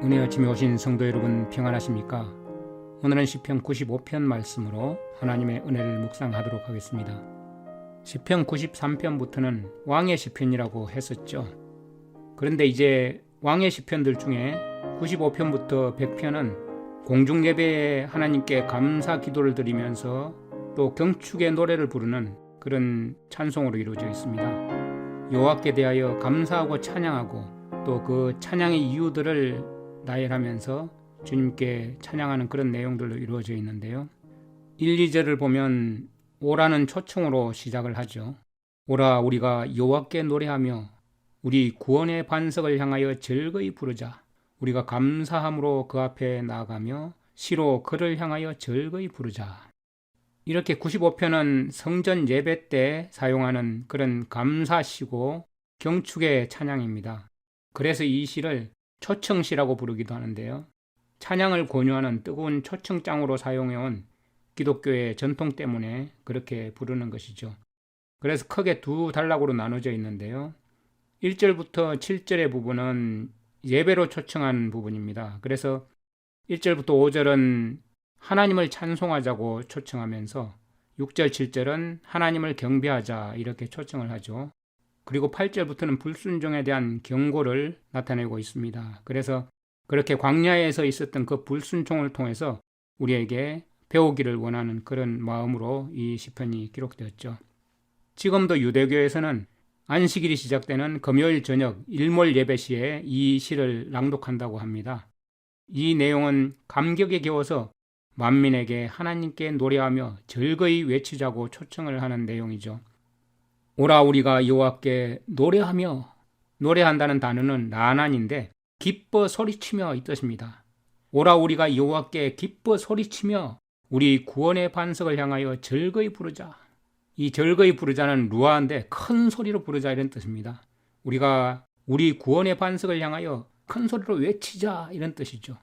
은혜 아침에 오신 성도 여러분 평안하십니까? 오늘은 시편 95편 말씀으로 하나님의 은혜를 묵상하도록 하겠습니다. 시편 93편부터는 왕의 시편이라고 했었죠. 그런데 이제 왕의 시편들 중에 95편부터 100편은 공중예배에 하나님께 감사 기도를 드리면서 또 경축의 노래를 부르는 그런 찬송으로 이루어져 있습니다. 여호와께 대하여 감사하고 찬양하고 또 그 찬양의 이유들을 나열하면서 주님께 찬양하는 그런 내용들로 이루어져 있는데요. 1, 2절을 보면 오라는 초청으로 시작을 하죠. 오라 우리가 여호와께 노래하며 우리 구원의 반석을 향하여 즐거이 부르자. 우리가 감사함으로 그 앞에 나아가며 시로 그를 향하여 즐거이 부르자. 이렇게 95편은 성전 예배 때 사용하는 그런 감사시고 경축의 찬양입니다. 그래서 이 시를 초청시라고 부르기도 하는데요. 찬양을 권유하는 뜨거운 초청장으로 사용해온 기독교의 전통 때문에 그렇게 부르는 것이죠. 그래서 크게 두 단락으로 나눠져 있는데요. 1절부터 7절의 부분은 예배로 초청한 부분입니다. 그래서 1절부터 5절은 하나님을 찬송하자고 초청하면서 6절, 7절은 하나님을 경배하자 이렇게 초청을 하죠. 그리고 8절부터는 불순종에 대한 경고를 나타내고 있습니다. 그래서 그렇게 광야에서 있었던 그 불순종을 통해서 우리에게 배우기를 원하는 그런 마음으로 이 시편이 기록되었죠. 지금도 유대교에서는 안식일이 시작되는 금요일 저녁 일몰 예배 시에 이 시를 낭독한다고 합니다. 이 내용은 감격에 겨워서 만민에게 하나님께 노래하며 즐거이 외치자고 초청을 하는 내용이죠. 오라 우리가 여호와께 노래하며, 노래한다는 단어는 라난인데 기뻐 소리치며 이 뜻입니다. 오라 우리가 여호와께 기뻐 소리치며 우리 구원의 반석을 향하여 즐거이 부르자. 이 즐거이 부르자는 루아인데 큰 소리로 부르자 이런 뜻입니다. 우리가 우리 구원의 반석을 향하여 큰 소리로 외치자 이런 뜻이죠.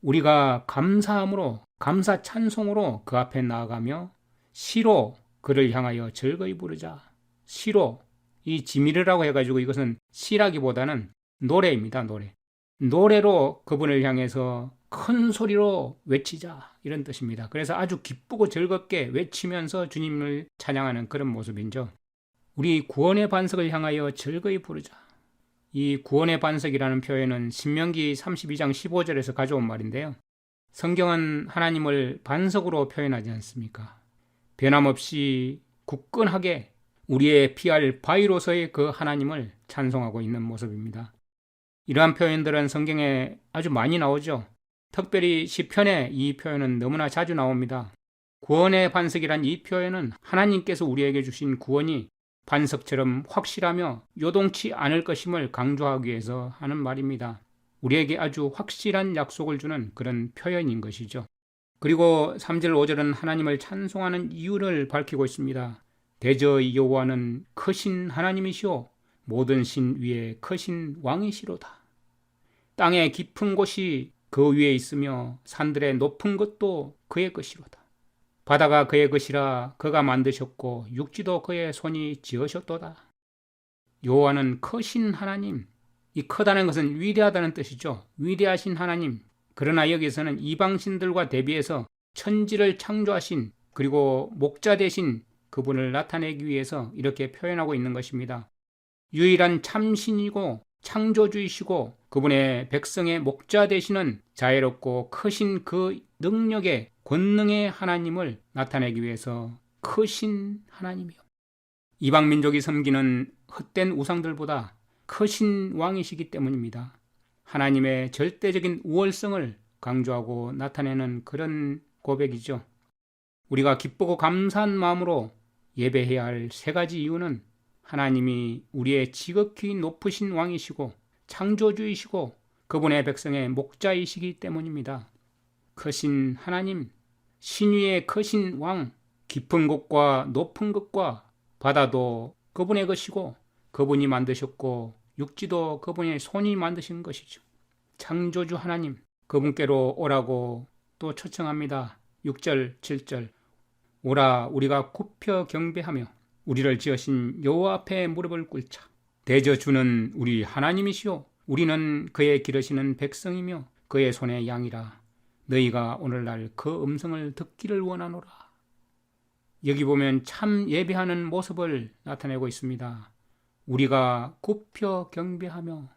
우리가 감사함으로, 감사 찬송으로 그 앞에 나아가며 시로 그를 향하여 즐거이 부르자. 시로, 이 지미르라고 해가지고 이것은 시라기보다는 노래입니다. 노래로 그분을 향해서 큰 소리로 외치자 이런 뜻입니다. 그래서 아주 기쁘고 즐겁게 외치면서 주님을 찬양하는 그런 모습이죠. 우리 구원의 반석을 향하여 즐거이 부르자. 이 구원의 반석이라는 표현은 신명기 32장 15절에서 가져온 말인데요. 성경은 하나님을 반석으로 표현하지 않습니까? 변함없이 굳건하게 우리의 피할 바위로서의 그 하나님을 찬송하고 있는 모습입니다. 이러한 표현들은 성경에 아주 많이 나오죠. 특별히 시편에 이 표현은 너무나 자주 나옵니다. 구원의 반석이란 이 표현은 하나님께서 우리에게 주신 구원이 반석처럼 확실하며 요동치 않을 것임을 강조하기 위해서 하는 말입니다. 우리에게 아주 확실한 약속을 주는 그런 표현인 것이죠. 그리고 3절, 5절은 하나님을 찬송하는 이유를 밝히고 있습니다. 대저 여호와는 크신 하나님이시오 모든 신 위에 크신 왕이시로다. 땅의 깊은 곳이 그 위에 있으며 산들의 높은 것도 그의 것이로다. 바다가 그의 것이라 그가 만드셨고 육지도 그의 손이 지으셨도다. 여호와는 크신 하나님, 이 크다는 것은 위대하다는 뜻이죠. 위대하신 하나님. 그러나 여기서는 이방신들과 대비해서 천지를 창조하신 그리고 목자 되신 그분을 나타내기 위해서 이렇게 표현하고 있는 것입니다. 유일한 참신이고 창조주이시고 그분의 백성의 목자 되시는 자애롭고 크신 그 능력의 권능의 하나님을 나타내기 위해서 크신 하나님이요. 이방 민족이 섬기는 헛된 우상들보다 크신 왕이시기 때문입니다. 하나님의 절대적인 우월성을 강조하고 나타내는 그런 고백이죠. 우리가 기쁘고 감사한 마음으로 예배해야 할 세 가지 이유는 하나님이 우리의 지극히 높으신 왕이시고 창조주이시고 그분의 백성의 목자이시기 때문입니다. 크신 하나님, 신위의 크신 왕, 깊은 곳과 높은 것과 바다도 그분의 것이고 그분이 만드셨고 육지도 그분의 손이 만드신 것이죠. 창조주 하나님, 그분께로 오라고 또 초청합니다. 6절, 7절 오라 우리가 굽혀 경배하며 우리를 지으신 여호와 앞에 무릎을 꿇자. 대저주는 우리 하나님이시오 우리는 그의 기르시는 백성이며 그의 손의 양이라. 너희가 오늘날 그 음성을 듣기를 원하노라. 여기 보면 참 예배하는 모습을 나타내고 있습니다. 우리가 굽혀 경배하며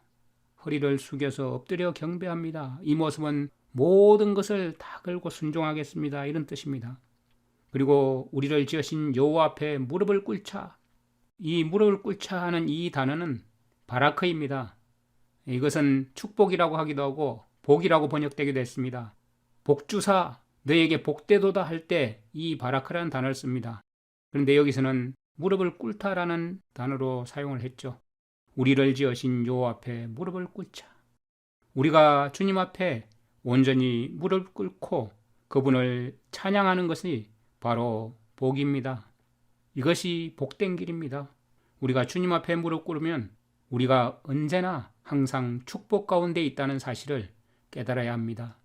허리를 숙여서 엎드려 경배합니다. 이 모습은 모든 것을 다 걸고 순종하겠습니다. 이런 뜻입니다. 그리고 우리를 지으신 여호와 앞에 무릎을 꿇자. 이 무릎을 꿇자 하는 이 단어는 바라크입니다. 이것은 축복이라고 하기도 하고 복이라고 번역되기도 했습니다. 복주사, 너에게 복되도다 할 때 이 바라크라는 단어를 씁니다. 그런데 여기서는 무릎을 꿇다라는 단어로 사용을 했죠. 우리를 지으신 여호와 앞에 무릎을 꿇자. 우리가 주님 앞에 온전히 무릎 꿇고 그분을 찬양하는 것이 바로 복입니다. 이것이 복된 길입니다. 우리가 주님 앞에 무릎 꿇으면 우리가 언제나 항상 축복 가운데 있다는 사실을 깨달아야 합니다.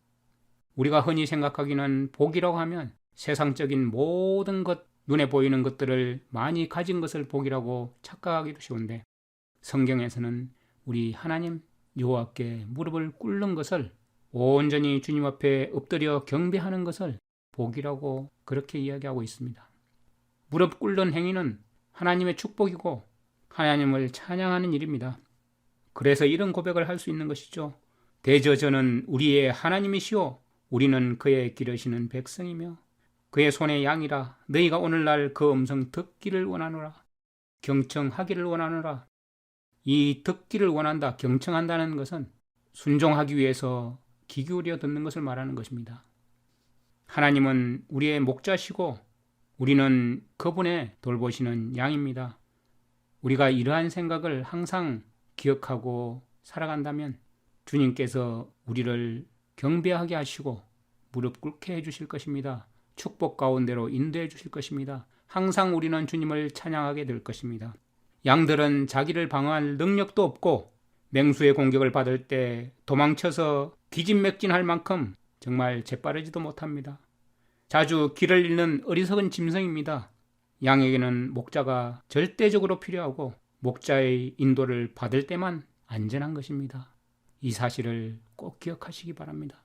우리가 흔히 생각하기는 복이라고 하면 세상적인 모든 것, 눈에 보이는 것들을 많이 가진 것을 복이라고 착각하기도 쉬운데 성경에서는 우리 하나님 여호와께 무릎을 꿇는 것을 온전히 주님 앞에 엎드려 경배하는 것을 복이라고 그렇게 이야기하고 있습니다. 무릎 꿇는 행위는 하나님의 축복이고 하나님을 찬양하는 일입니다. 그래서 이런 고백을 할 수 있는 것이죠. 대저저는 우리의 하나님이시오. 우리는 그의 기르시는 백성이며 그의 손의 양이라. 너희가 오늘날 그 음성 듣기를 원하노라. 경청하기를 원하노라. 이 듣기를 원한다, 경청한다는 것은 순종하기 위해서 귀 기울여 듣는 것을 말하는 것입니다. 하나님은 우리의 목자시고 우리는 그분의 돌보시는 양입니다. 우리가 이러한 생각을 항상 기억하고 살아간다면 주님께서 우리를 경배하게 하시고 무릎 꿇게 해주실 것입니다. 축복 가운데로 인도해 주실 것입니다. 항상 우리는 주님을 찬양하게 될 것입니다. 양들은 자기를 방어할 능력도 없고 맹수의 공격을 받을 때 도망쳐서 기진맥진할 만큼 정말 재빠르지도 못합니다. 자주 길을 잃는 어리석은 짐승입니다. 양에게는 목자가 절대적으로 필요하고 목자의 인도를 받을 때만 안전한 것입니다. 이 사실을 꼭 기억하시기 바랍니다.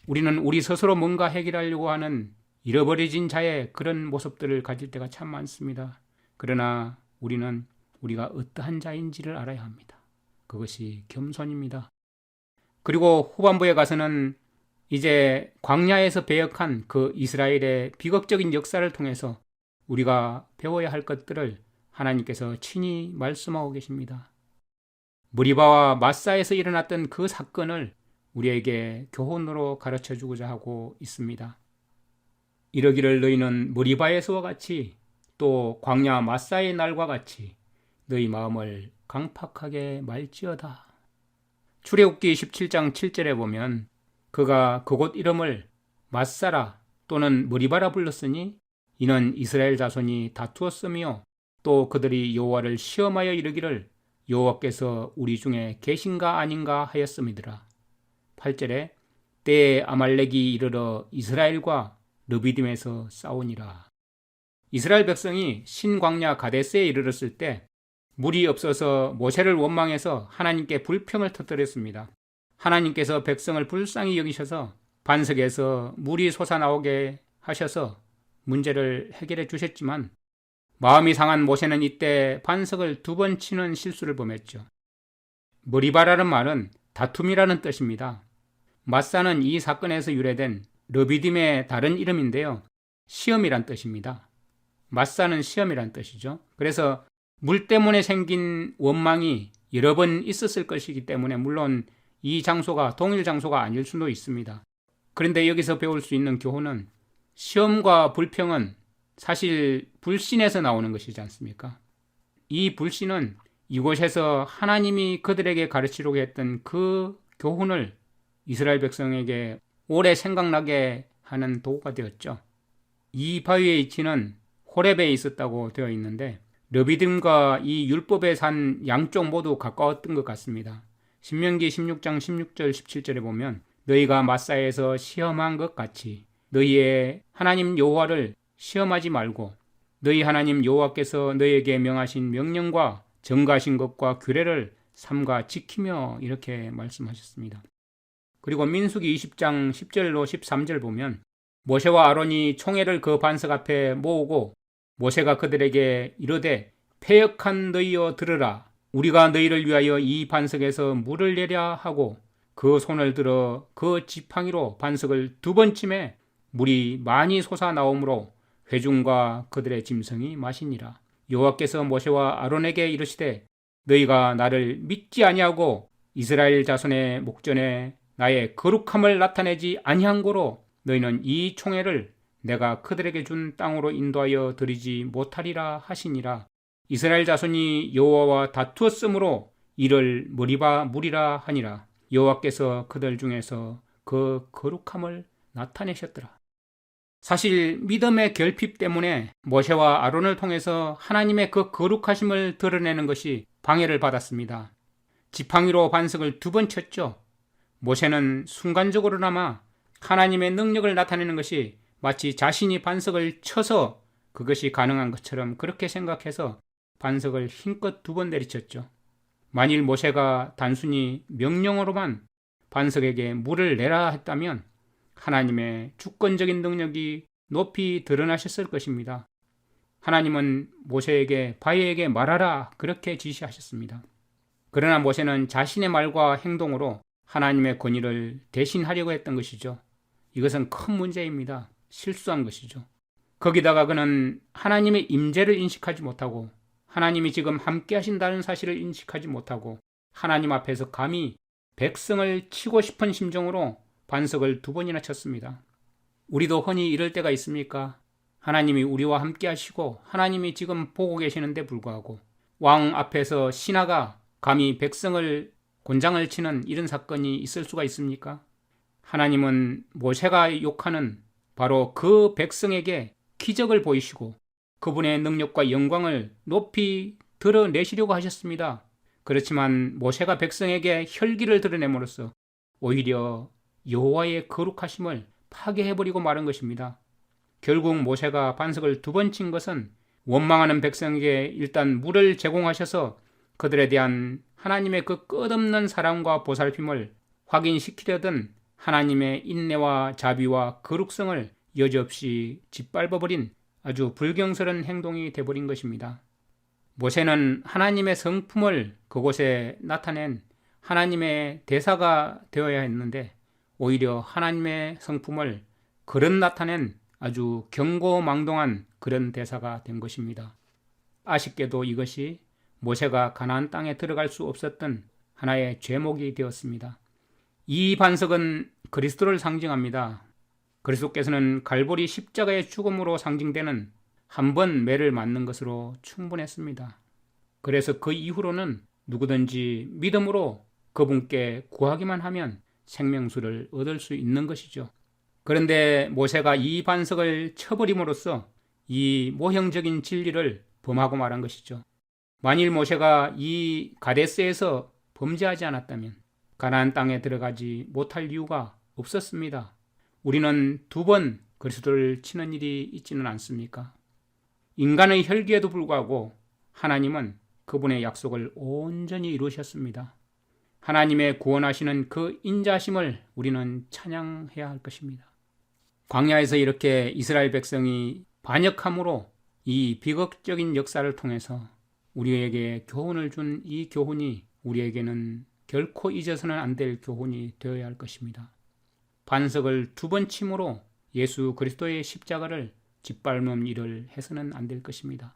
우리는 우리 스스로 뭔가 해결하려고 하는 잃어버려진 자의 그런 모습들을 가질 때가 참 많습니다. 그러나 우리는 우리가 어떠한 자인지를 알아야 합니다. 그것이 겸손입니다. 그리고 후반부에 가서는 이제 광야에서 배역한 그 이스라엘의 비극적인 역사를 통해서 우리가 배워야 할 것들을 하나님께서 친히 말씀하고 계십니다. 무리바와 마사에서 일어났던 그 사건을 우리에게 교훈으로 가르쳐 주고자 하고 있습니다. 이러기를 너희는 무리바에서와 같이 또 광야 마사의 날과 같이 너희 마음을 강팍하게 말지어다. 출애굽기 17장 7절에 보면 그가 그곳 이름을 마사라 또는 무리바라 불렀으니 이는 이스라엘 자손이 다투었으며 또 그들이 여호와를 시험하여 이르기를 여호와께서 우리 중에 계신가 아닌가 하였음이더라. 8절에 때에 아말렉이 이르러 이스라엘과 르비딤에서 싸우니라. 이스라엘 백성이 신광야 가데스에 이르렀을 때 물이 없어서 모세를 원망해서 하나님께 불평을 터뜨렸습니다. 하나님께서 백성을 불쌍히 여기셔서 반석에서 물이 솟아나오게 하셔서 문제를 해결해 주셨지만 마음이 상한 모세는 이때 반석을 2번 치는 실수를 범했죠. 무리바라는 말은 다툼이라는 뜻입니다. 마사는 이 사건에서 유래된 르비딤의 다른 이름인데요. 시험이란 뜻입니다. 마사는 시험이란 뜻이죠. 그래서 물 때문에 생긴 원망이 여러 번 있었을 것이기 때문에 물론 이 장소가 동일 장소가 아닐 수도 있습니다. 그런데 여기서 배울 수 있는 교훈은 시험과 불평은 사실 불신에서 나오는 것이지 않습니까? 이 불신은 이곳에서 하나님이 그들에게 가르치려고 했던 그 교훈을 이스라엘 백성에게 오래 생각나게 하는 도구가 되었죠. 이 바위의 위치는 호렙에 있었다고 되어 있는데 르비딤과 이 율법의 산 양쪽 모두 가까웠던 것 같습니다. 신명기 16장 16절 17절에 보면 너희가 마사에서 시험한 것 같이 너희의 하나님 여호와를 시험하지 말고 너희 하나님 여호와께서 너희에게 명하신 명령과 정하신 것과 규례를 삼가 지키며 이렇게 말씀하셨습니다. 그리고 민수기 20장 10절로 13절 보면 모세와 아론이 총회를 그 반석 앞에 모으고 모세가 그들에게 이르되 패역한 너희여 들으라. 우리가 너희를 위하여 이 반석에서 물을 내랴 하고 그 손을 들어 그 지팡이로 반석을 2번 치매 물이 많이 솟아나오므로 회중과 그들의 짐승이 마시니라. 여호와께서 모세와 아론에게 이르시되 너희가 나를 믿지 아니하고 이스라엘 자손의 목전에 나의 거룩함을 나타내지 아니한 고로 너희는 이 총회를 내가 그들에게 준 땅으로 인도하여 드리지 못하리라 하시니라. 이스라엘 자손이 여호와와 다투었으므로 이를 머리바 물이라 하니라. 여호와께서 그들 중에서 그 거룩함을 나타내셨더라. 사실 믿음의 결핍 때문에 모세와 아론을 통해서 하나님의 그 거룩하심을 드러내는 것이 방해를 받았습니다. 지팡이로 반석을 2번 쳤죠. 모세는 순간적으로나마 하나님의 능력을 나타내는 것이 마치 자신이 반석을 쳐서 그것이 가능한 것처럼 그렇게 생각해서 반석을 힘껏 2번 내리쳤죠. 만일 모세가 단순히 명령으로만 반석에게 물을 내라 했다면 하나님의 주권적인 능력이 높이 드러나셨을 것입니다. 하나님은 모세에게 바위에게 말하라 그렇게 지시하셨습니다. 그러나 모세는 자신의 말과 행동으로 하나님의 권위를 대신하려고 했던 것이죠. 이것은 큰 문제입니다. 실수한 것이죠. 거기다가 그는 하나님의 임재를 인식하지 못하고 하나님이 지금 함께 하신다는 사실을 인식하지 못하고 하나님 앞에서 감히 백성을 치고 싶은 심정으로 반석을 2번이나 쳤습니다. 우리도 흔히 이럴 때가 있습니까? 하나님이 우리와 함께 하시고 하나님이 지금 보고 계시는데 불구하고 왕 앞에서 신하가 감히 백성을 곤장을 치는 이런 사건이 있을 수가 있습니까? 하나님은 모세가 욕하는 바로 그 백성에게 기적을 보이시고 그분의 능력과 영광을 높이 드러내시려고 하셨습니다. 그렇지만 모세가 백성에게 혈기를 드러냄으로써 오히려 여호와의 거룩하심을 파괴해버리고 마는 것입니다. 결국 모세가 반석을 2번 친 것은 원망하는 백성에게 일단 물을 제공하셔서 그들에 대한 하나님의 그 끝없는 사랑과 보살핌을 확인시키려던 하나님의 인내와 자비와 거룩성을 여지없이 짓밟아버린 아주 불경스러운 행동이 되어버린 것입니다. 모세는 하나님의 성품을 그곳에 나타낸 하나님의 대사가 되어야 했는데 오히려 하나님의 성품을 그런 나타낸 아주 경고망동한 그런 대사가 된 것입니다. 아쉽게도 이것이 모세가 가나안 땅에 들어갈 수 없었던 하나의 죄목이 되었습니다. 이 반석은 그리스도를 상징합니다. 그리스도께서는 갈보리 십자가의 죽음으로 상징되는 한 번 매를 맞는 것으로 충분했습니다. 그래서 그 이후로는 누구든지 믿음으로 그분께 구하기만 하면 생명수를 얻을 수 있는 것이죠. 그런데 모세가 이 반석을 쳐버림으로써 이 모형적인 진리를 범하고 말한 것이죠. 만일 모세가 이 가데스에서 범죄하지 않았다면 가나안 땅에 들어가지 못할 이유가 없었습니다. 우리는 2번 그리스도를 치는 일이 있지는 않습니까? 인간의 혈기에도 불구하고 하나님은 그분의 약속을 온전히 이루셨습니다. 하나님의 구원하시는 그 인자심을 우리는 찬양해야 할 것입니다. 광야에서 이렇게 이스라엘 백성이 반역함으로 이 비극적인 역사를 통해서 우리에게 교훈을 준 이 교훈이 우리에게는 결코 잊어서는 안 될 교훈이 되어야 할 것입니다. 반석을 2번 침으로 예수 그리스도의 십자가를 짓밟는 일을 해서는 안 될 것입니다.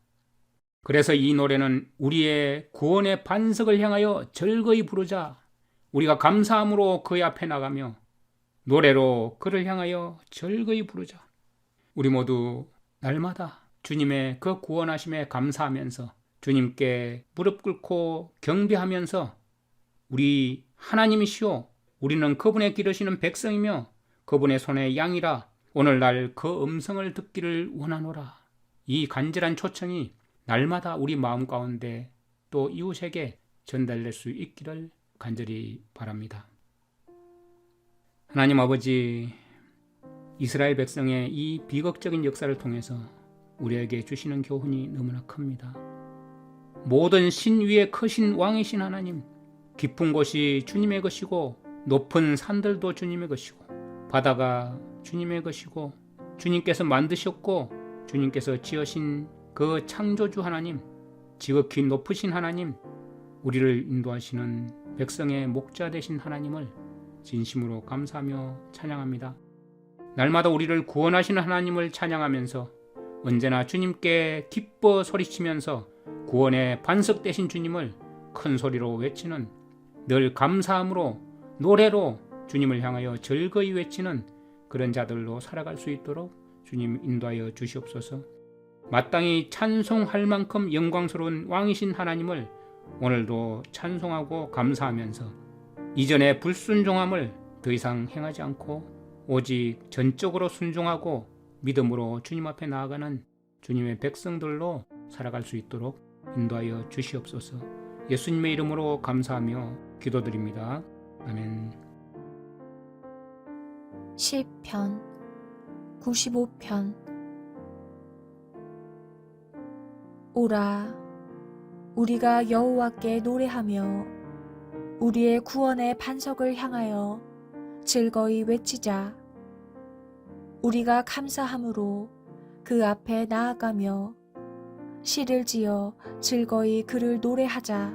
그래서 이 노래는 우리의 구원의 반석을 향하여 즐거이 부르자. 우리가 감사함으로 그의 앞에 나가며 노래로 그를 향하여 즐거이 부르자. 우리 모두 날마다 주님의 그 구원하심에 감사하면서 주님께 무릎 꿇고 경배하면서 우리 하나님이시오, 우리는 그분의 기르시는 백성이며 그분의 손의 양이라 오늘날 그 음성을 듣기를 원하노라. 이 간절한 초청이 날마다 우리 마음 가운데 또 이웃에게 전달될 수 있기를 간절히 바랍니다. 하나님 아버지, 이스라엘 백성의 이 비극적인 역사를 통해서 우리에게 주시는 교훈이 너무나 큽니다. 모든 신 위에 크신 왕이신 하나님, 깊은 곳이 주님의 것이고 높은 산들도 주님의 것이고 바다가 주님의 것이고 주님께서 만드셨고 주님께서 지으신 그 창조주 하나님, 지극히 높으신 하나님, 우리를 인도하시는 백성의 목자 되신 하나님을 진심으로 감사하며 찬양합니다. 날마다 우리를 구원하시는 하나님을 찬양하면서 언제나 주님께 기뻐 소리치면서 구원의 반석 되신 주님을 큰 소리로 외치는, 늘 감사함으로 노래로 주님을 향하여 즐거이 외치는 그런 자들로 살아갈 수 있도록 주님 인도하여 주시옵소서. 마땅히 찬송할 만큼 영광스러운 왕이신 하나님을 오늘도 찬송하고 감사하면서 이전의 불순종함을 더 이상 행하지 않고 오직 전적으로 순종하고 믿음으로 주님 앞에 나아가는 주님의 백성들로 살아갈 수 있도록 인도하여 주시옵소서. 예수님의 이름으로 감사하며 기도드립니다. 아멘. 시편 95편. 오라, 우리가 여호와께 노래하며 우리의 구원의 반석을 향하여 즐거이 외치자. 우리가 감사함으로 그 앞에 나아가며 시를 지어 즐거이 그를 노래하자.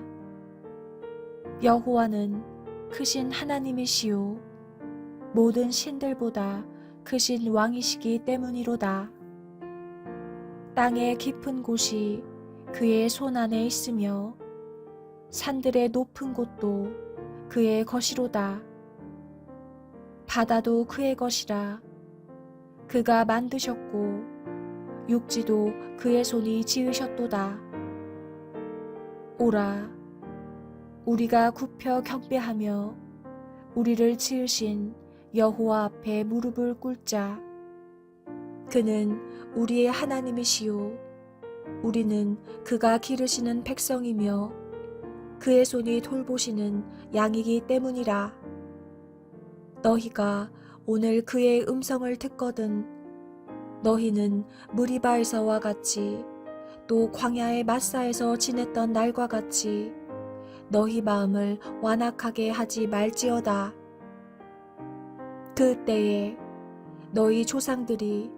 여호와는 크신 하나님이시요 모든 신들보다 크신 왕이시기 때문이로다. 땅의 깊은 곳이 그의 손 안에 있으며 산들의 높은 곳도 그의 것이로다. 바다도 그의 것이라. 그가 만드셨고 육지도 그의 손이 지으셨도다. 오라, 우리가 굽혀 경배하며 우리를 지으신 여호와 앞에 무릎을 꿇자. 그는 우리의 하나님이시요 우리는 그가 기르시는 백성이며 그의 손이 돌보시는 양이기 때문이라. 너희가 오늘 그의 음성을 듣거든 너희는 무리바에서와 같이 또 광야의 마사에서 지냈던 날과 같이 너희 마음을 완악하게 하지 말지어다. 그때에 너희 조상들이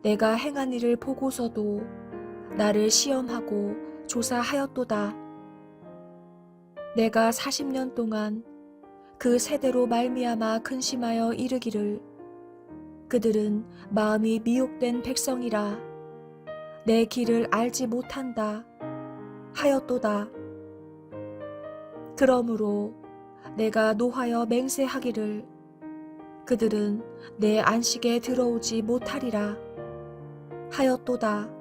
내가 행한 일을 보고서도 나를 시험하고 조사하였도다. 내가 40년 동안 그 세대로 말미암아 근심하여 이르기를 그들은 마음이 미혹된 백성이라 내 길을 알지 못한다 하였도다. 그러므로 내가 노하여 맹세하기를 그들은 내 안식에 들어오지 못하리라 하였도다.